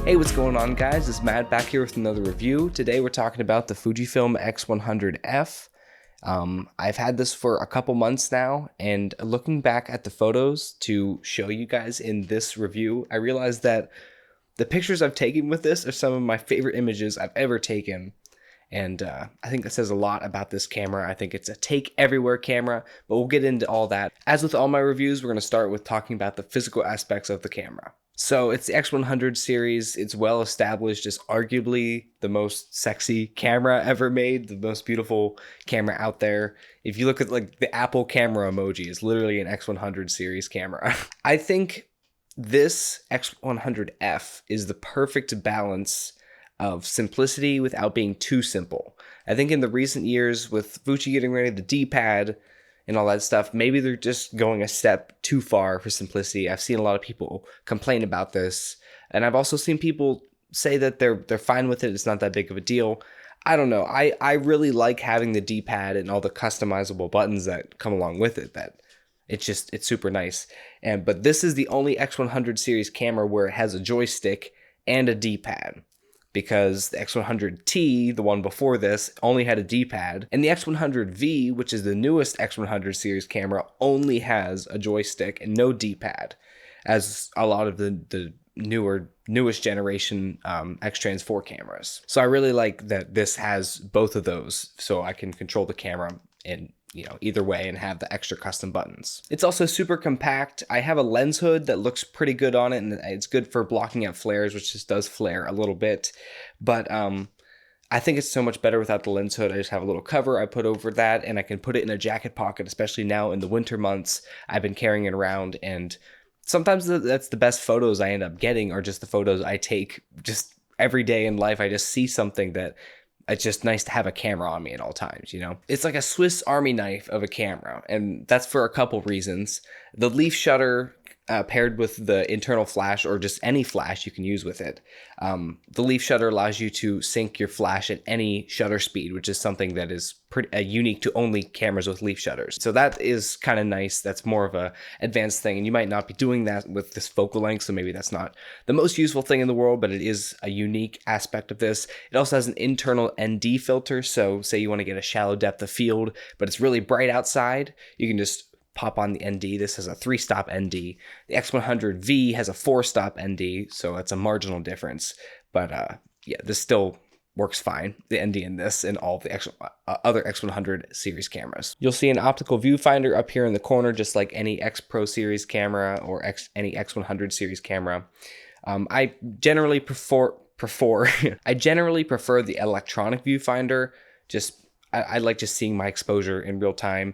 Hey, what's going on, guys? It's Matt back here with another review. Today we're talking about the Fujifilm X100F. I've had this for a couple months now, and looking back at the photos to show you guys in this review, I realized that the pictures I've taken with this are some of my favorite images I've ever taken. And I think that says a lot about this camera. I think it's a take everywhere camera, but we'll get into all that. As with all my reviews, we're going to start with talking about the physical aspects of the camera. So it's the X100 series. It's well established as arguably the most sexy camera ever made, the most beautiful camera out there. If you look at like the Apple camera emoji, it's literally an X100 series camera. I think this X100F is the perfect balance of simplicity without being too simple. I think in the recent years with Fuji getting rid of the D-pad and all that stuff, maybe they're just going a step too far for simplicity. I've seen a lot of people complain about this, and I've also seen people say that they're fine with it. It's not that big of a deal. I don't know. I really like having the D-pad and all the customizable buttons that come along with it. That it's super nice. But this is the only X100 series camera where it has a joystick and a D-pad, because the X100T, the one before this, only had a D-pad, and the X100V, which is the newest X100 series camera, only has a joystick and no D-pad, as a lot of the newest generation X-Trans 4 cameras. So I really like that this has both of those, so I can control the camera in either way and have the extra custom buttons. It's also super compact. I have a lens hood that looks pretty good on it, and it's good for blocking out flares, which just does flare a little bit. But I think it's so much better without the lens hood. I just have a little cover I put over that, and I can put it in a jacket pocket, especially now in the winter months. I've been carrying it around, and sometimes that's the best photos I end up getting, or just the photos I take just every day in life. I just see something that it's just nice to have a camera on me at all times, It's like a Swiss Army knife of a camera, and that's for a couple reasons. The leaf shutter paired with the internal flash, or just any flash you can use with it. The leaf shutter allows you to sync your flash at any shutter speed, which is something that is pretty unique to only cameras with leaf shutters. So that is kind of nice. That's more of a advanced thing, and you might not be doing that with this focal length, so maybe that's not the most useful thing in the world, but it is a unique aspect of this. It also has an internal ND filter, so say you want to get a shallow depth of field, but it's really bright outside, you can just pop on the ND. This has a 3-stop ND. The X100V has a 4-stop ND, so it's a marginal difference. But yeah, this still works fine, the ND in this and all the other X100 series cameras. You'll see an optical viewfinder up here in the corner, just like any X Pro series camera or any X100 series camera. I generally prefer I generally prefer the electronic viewfinder. I like just seeing my exposure in real time.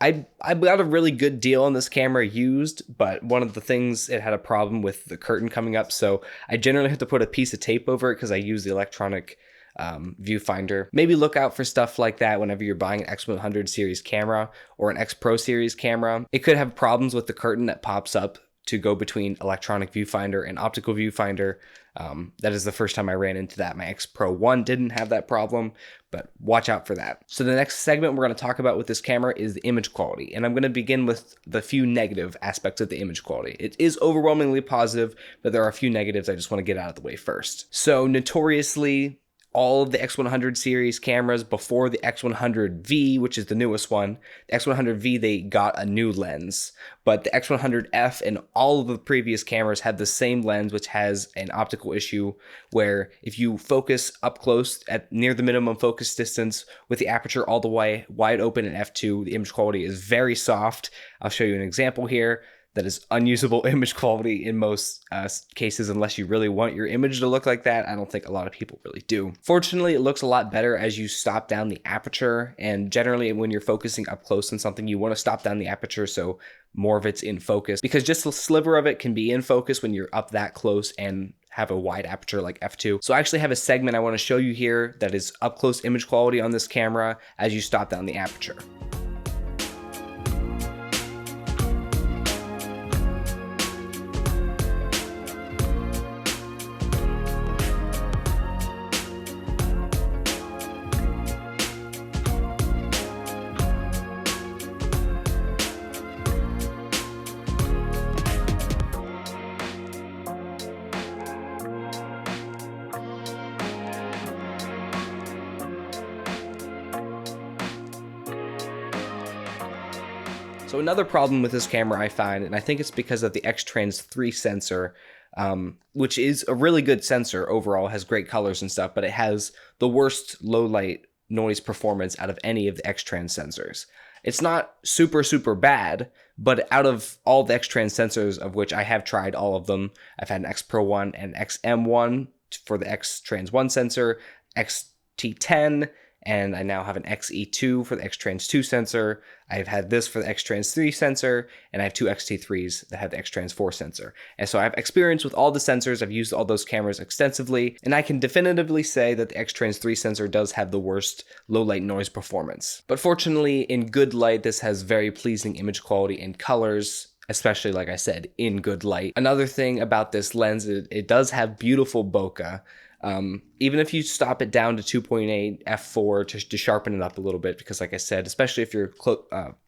I got a really good deal on this camera used, but one of the things, it had a problem with the curtain coming up, so I generally have to put a piece of tape over it because I use the electronic viewfinder. Maybe look out for stuff like that whenever you're buying an X100 series camera or an X Pro series camera. It could have problems with the curtain that pops up to go between electronic viewfinder and optical viewfinder. That is the first time I ran into that. My X Pro 1 didn't have that problem, but watch out for that. So the next segment we're going to talk about with this camera is the image quality, and I'm going to begin with the few negative aspects of the image quality. It is overwhelmingly positive, but there are a few negatives I just want to get out of the way first. So notoriously, all of the X100 series cameras before the X100V, which is the newest one, the X100V, they got a new lens, but the X100F and all of the previous cameras had the same lens, which has an optical issue where if you focus up close at near the minimum focus distance with the aperture all the way wide open in f2, the image quality is very soft. I'll show you an example here. That is unusable image quality in most cases, unless you really want your image to look like that. I don't think a lot of people really do. Fortunately, it looks a lot better as you stop down the aperture, and generally when you're focusing up close on something, you want to stop down the aperture so more of it's in focus, because just a sliver of it can be in focus when you're up that close and have a wide aperture like f2. So I actually have a segment I want to show you here that is up close image quality on this camera as you stop down the aperture. So another problem with this camera I find, and I think it's because of the X-Trans 3 sensor, which is a really good sensor overall, has great colors and stuff, but it has the worst low light noise performance out of any of the X-Trans sensors. It's not super, super bad, but out of all the X-Trans sensors, of which I have tried all of them, I've had an X Pro 1 and XM1 for the X-Trans 1 sensor, XT10, and I now have an XE2 for the X-Trans 2 sensor. I've had this for the X-Trans 3 sensor, and I have two XT3s that have the X-Trans 4 sensor. And so I have experience with all the sensors. I've used all those cameras extensively, and I can definitively say that the X-Trans 3 sensor does have the worst low light noise performance. But fortunately, in good light, this has very pleasing image quality and colors, especially, like I said, in good light. Another thing about this lens, it does have beautiful bokeh. Even if you stop it down to 2.8 f4 to sharpen it up a little bit, because like I said, especially if you're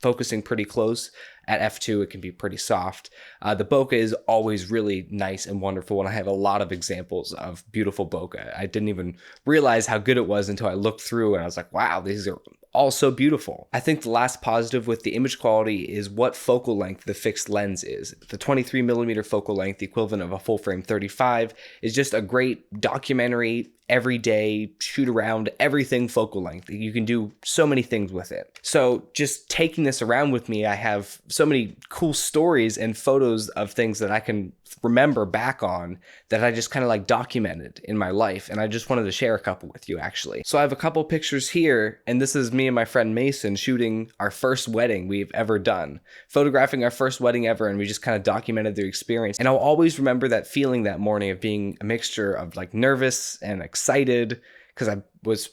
focusing pretty close at f2, it can be pretty soft. The bokeh is always really nice and wonderful, and I have a lot of examples of beautiful bokeh. I didn't even realize how good it was until I looked through and I was like, wow, these are all so beautiful. I think the last positive with the image quality is what focal length the fixed lens is. The 23mm focal length, the equivalent of a full frame 35, is just a great documentary, everyday, shoot around, everything focal length. You can do so many things with it. So just taking this around with me, I have so many cool stories and photos of things that I can remember back on that I just kind of like documented in my life, and I just wanted to share a couple with you actually. So I have a couple pictures here, and this is me and my friend Mason shooting our first wedding we've ever done, photographing our first wedding ever, and we just kind of documented the experience. And I'll always remember that feeling that morning of being a mixture of like nervous and excited, because I was,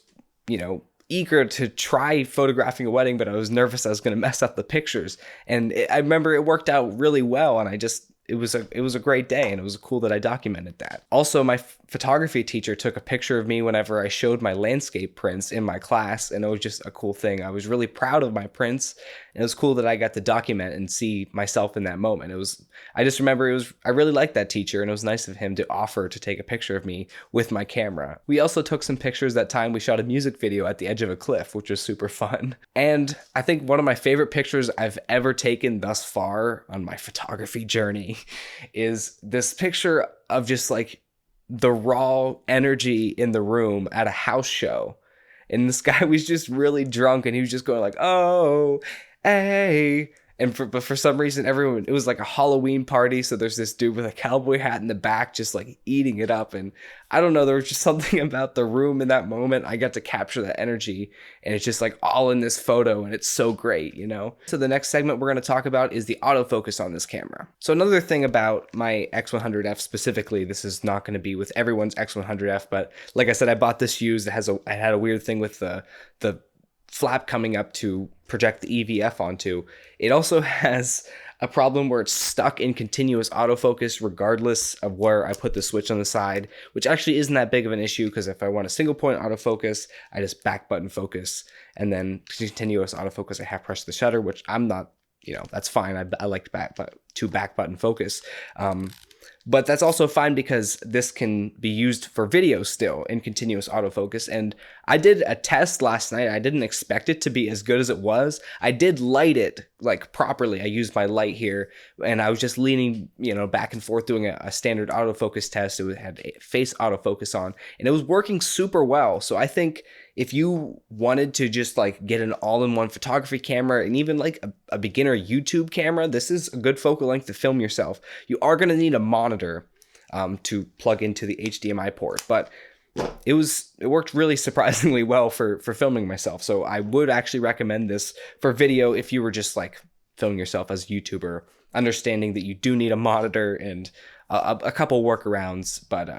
eager to try photographing a wedding, but I was nervous I was going to mess up the pictures. And I remember it worked out really well, and it was a great day, and it was cool that I documented that. Also, my photography teacher took a picture of me whenever I showed my landscape prints in my class, and it was just a cool thing. I was really proud of my prints, and it was cool that I got to document and see myself in that moment. I just remember I really liked that teacher, and it was nice of him to offer to take a picture of me with my camera. We also took some pictures that time we shot a music video at the edge of a cliff, which was super fun. And I think one of my favorite pictures I've ever taken thus far on my photography journey is this picture of just like the raw energy in the room at a house show. And this guy was just really drunk, and he was just going like, oh, hey. But for some reason, it was like a Halloween party, so there's this dude with a cowboy hat in the back just like eating it up, and I don't know, there was just something about the room in that moment. I got to capture that energy, and it's just like all in this photo, and it's so great, So the next segment we're going to talk about is the autofocus on this camera. So another thing about my X100F specifically, this is not going to be with everyone's X100F, but like I said, I bought this used. I had a weird thing with the flap coming up to project the EVF onto. It also has a problem where it's stuck in continuous autofocus regardless of where I put the switch on the side, which actually isn't that big of an issue, because if I want a single point autofocus, I just back button focus, and then continuous autofocus, I half press the shutter, which I'm not, that's fine. I like to back button focus. But that's also fine because this can be used for video still in continuous autofocus. And I did a test last night. I didn't expect it to be as good as it was. I did light it like properly. I used my light here, and I was just leaning, back and forth doing a standard autofocus test. It had face autofocus on, and it was working super well. So I think if you wanted to just like get an all-in-one photography camera, and even like a beginner YouTube camera, this is a good focal length to film yourself. You are going to need a monitor to plug into the HDMI port, but it worked really surprisingly well for filming myself. So I would actually recommend this for video if you were just like filming yourself as a YouTuber, understanding that you do need a monitor and a couple workarounds, but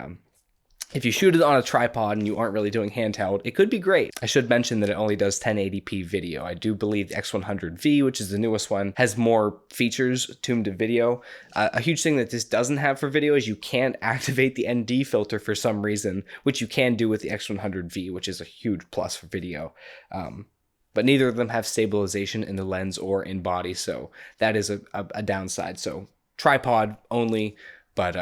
if you shoot it on a tripod and you aren't really doing handheld, it could be great. I should mention that it only does 1080p video. I do believe the X100V, which is the newest one, has more features tuned to video. A huge thing that this doesn't have for video is you can't activate the ND filter for some reason, which you can do with the X100V, which is a huge plus for video. But neither of them have stabilization in the lens or in body, so that is a downside. So tripod only, but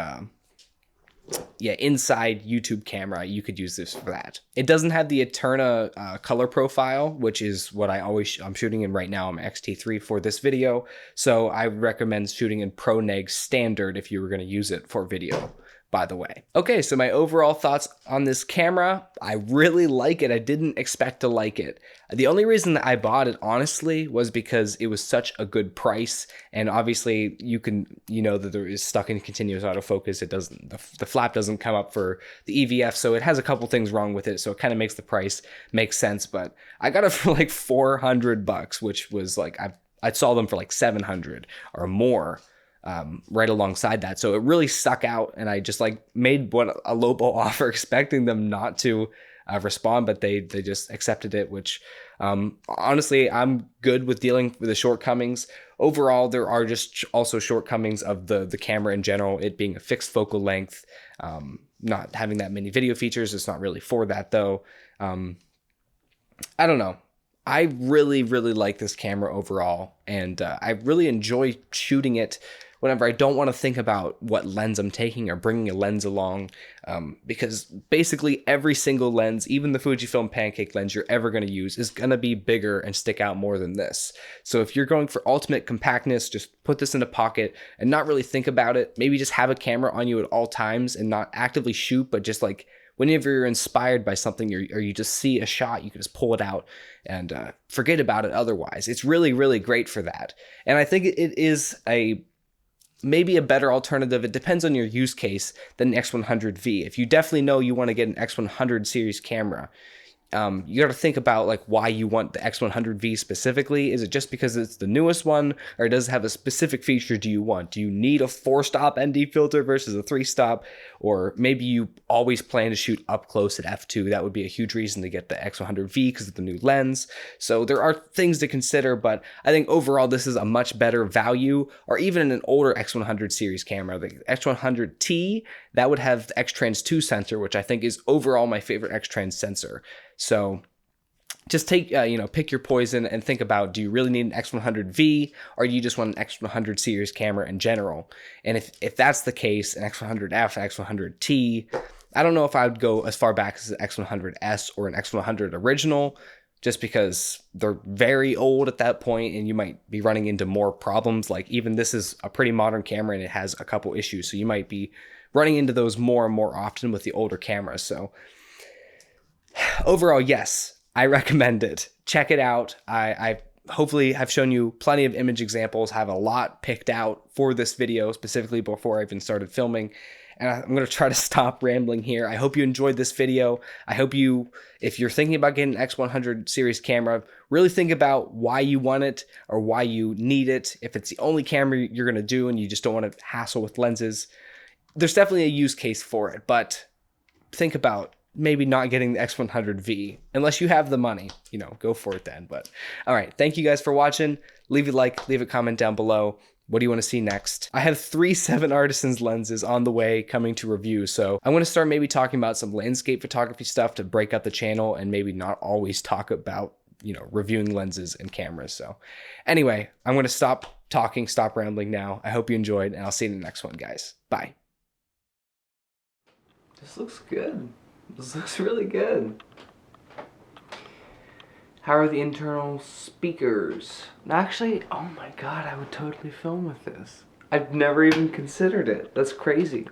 yeah, inside YouTube camera, you could use this for that. It doesn't have the Eterna color profile, which is what I'm shooting in right now. I'm X-T3 for this video, so I recommend shooting in Pro Neg standard if you were going to use it for video, by the way. Okay, so my overall thoughts on this camera, I really like it. I didn't expect to like it. The only reason that I bought it, honestly, was because it was such a good price, and obviously you know that there is stuck in continuous autofocus. It doesn't, the flap doesn't come up for the EVF, so it has a couple things wrong with it, so it kind of makes the price make sense, but I got it for like $400, which was like, I saw them for like 700 or more. Right alongside that, so it really stuck out, and I just like made a lowball offer expecting them not to respond, but they just accepted it, which honestly, I'm good with dealing with the shortcomings. Overall, there are just also shortcomings of the camera in general, it being a fixed focal length, not having that many video features. It's not really for that though. I don't know. I really like this camera overall, and I really enjoy shooting it whenever I don't want to think about what lens I'm taking or bringing a lens along, because basically every single lens, even the Fujifilm pancake lens you're ever going to use, is going to be bigger and stick out more than this. So if you're going for ultimate compactness, just put this in a pocket and not really think about it. Maybe just have a camera on you at all times and not actively shoot, but just like whenever you're inspired by something or you just see a shot, you can just pull it out and forget about it otherwise. It's really great for that. And I think it is maybe a better alternative. It depends on your use case than the X100V. If you definitely know you want to get an X100 series camera, you got to think about like why you want the X100V specifically. Is it just because it's the newest one, or does it have a specific feature do you want? Do you need a 4-stop ND filter versus a 3-stop? Or maybe you always plan to shoot up close at f2. That would be a huge reason to get the X100V because of the new lens. So there are things to consider, but I think overall this is a much better value, or even an older X100 series camera. The X100T, that would have the X-Trans 2 sensor, which I think is overall my favorite X-Trans sensor. So just take, pick your poison and think about, do you really need an X100V, or do you just want an X100 series camera in general? And if that's the case, an X100F, X100T, I don't know if I would go as far back as an X100S or an X100 original, just because they're very old at that point and you might be running into more problems. Like even this is a pretty modern camera and it has a couple issues, so you might be running into those more and more often with the older cameras. So overall, yes, I recommend it. Check it out. I hopefully have shown you plenty of image examples, have a lot picked out for this video specifically before I even started filming. And I'm going to try to stop rambling here. I hope you enjoyed this video. I hope you, if you're thinking about getting an X100 series camera, really think about why you want it or why you need it. If it's the only camera you're going to do and you just don't want to hassle with lenses, there's definitely a use case for it. But think about maybe not getting the X100V unless you have the money, go for it then. But all right, thank you guys for watching. Leave a like, leave a comment down below. What do you want to see next? I have 3 7 Artisans lenses on the way coming to review, so I'm going to start maybe talking about some landscape photography stuff to break up the channel and maybe not always talk about, reviewing lenses and cameras. So anyway, I'm going to stop talking, stop rambling now. I hope you enjoyed, and I'll see you in the next one, guys. Bye. This looks good. This looks really good. How are the internal speakers? Actually, oh my god, I would totally film with this. I've never even considered it. That's crazy.